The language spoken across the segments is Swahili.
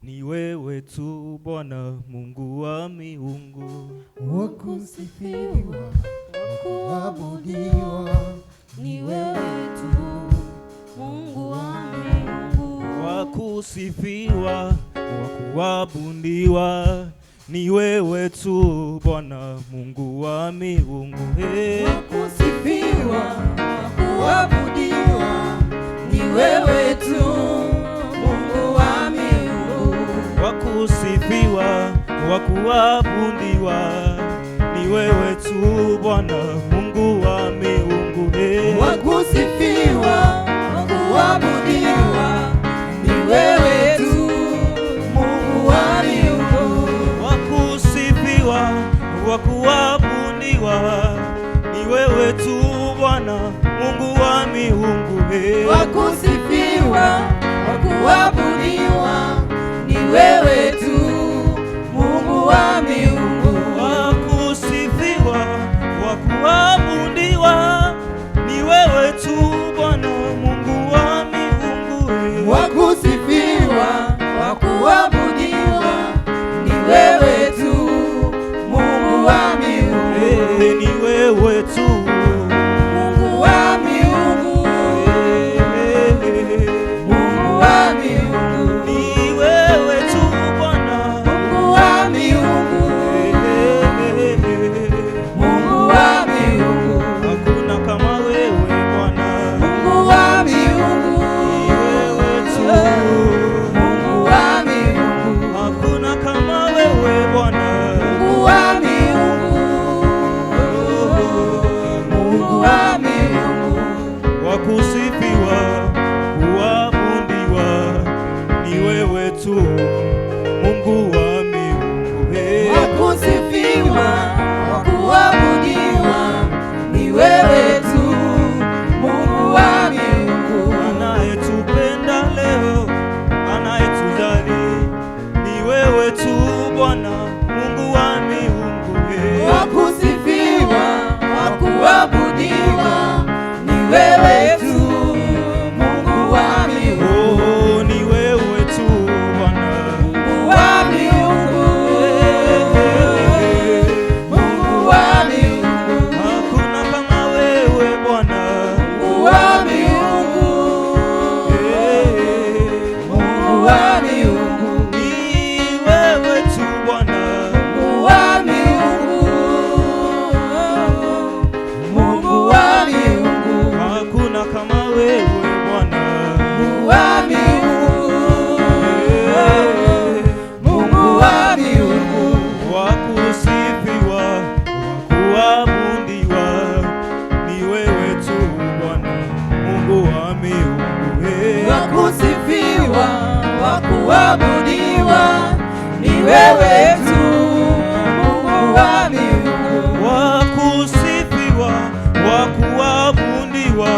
Ni wewe tu Bwana Mungu wa miungu, wakusifiwa, wakuabudiwa. Ni wewe tu Mungu wa miungu, wakusifiwa, wakuabudiwa. Ni wewe tu Bwana Mungu wa miungu, wakusifiwa, wakuabudiwa. Ni wewe tu Mungu wa miungu, wakusifiwa, wakuabudiwa. Ni wewe tu Bwana Mungu wa miungu, wakusifiwa, wakuabudiwa. Ni wewe tu Mungu wa miungu, wakusifiwa, wakuabudiwa. Ni wewe tu Bwana Mungu wa miungu, wakusifiwa, wakuabudiwa. Ni wewe tu Mungu wa miungu, wakusifiwa, wakuabudiwa. Ni wewe tu Bwana Mungu wa miungu, wakusifiwa, wakuabudiwa. Ni wewe tu Mungu wa miungu, ni wewe tu Mungu wa miungu, Mungu wa miungu. ni wewe tu Bwana Mungu wa miungu, Mungu wa miungu. hakuna kama wewe Bwana, Mungu wa miungu, ni wewe tu Mungu wa miungu. hakuna kama wewe Bwana, Mungu wa miungu, Mungu wa miungu. wakusifiwa, kuabudiwa. Ni wewe tu Mungu wa miungu, Wakusifiwa, wakuabudiwa. Ni wewe tu Mungu wa miungu, anayetupenda leo, anayetujali. Ni wewe tu Bwana Mungu wa miungu, wakusifiwa, wakuabudiwa. Ni wewe tu Mungu wa miungu, oh, ni wewe tu Bwana Mungu wa miungu, Mungu wa miungu, hakuna kama wewe Bwana, Mungu wa miungu, Mungu wa miungu, ni wewe tu Bwana, Mungu wa miungu, Mungu wa miungu, hakuna kama wewe Bwana, Mungu wa miungu, Mungu wa miungu. wakusifiwa, wakuabudiwa. Ni wewe tu Bwana Mungu wa miungu, Wakusifiwa, wakuabudiwa. Ni wewe tu Mungu wa miungu, wakusifiwa, wakuabudiwa.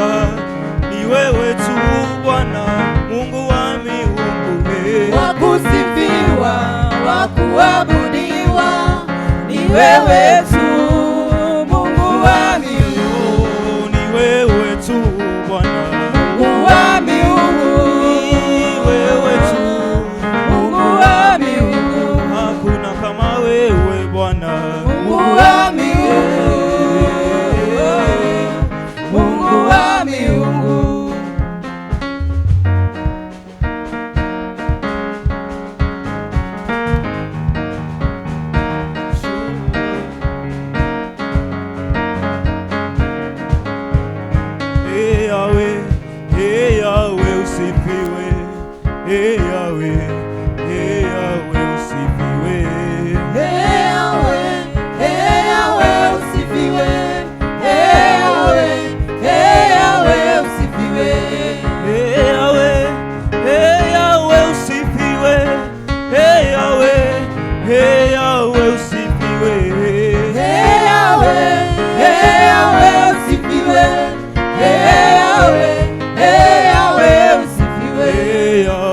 Ni wewe tu Bwana Mungu wa miungu, wakusifiwa, wakuabudiwa. Ni wewe tu Mungu wa miungu, oh, ni wewe tu Bwana, Mungu wa miungu, ni wewe tu, Mungu wa miungu, hakuna kama wewe Bwana, Mungu wa miungu, Mungu wa miungu. Hey Yahweh, hey Yahweh usifiwe, hey Yahweh, hey Yahweh usifiwe, Hey Yahweh, hey Yahweh usifiwe. Hey Yahweh, hey Yahweh usifiwe. hey Yahweh, hey Yahweh usifiwe, hey Yahweh, hey Yahweh usifiwe, Hey Yahweh, hey Yahweh usifiwe. Hey Yahweh, hey Yahweh usifiwe. hey Yahweh.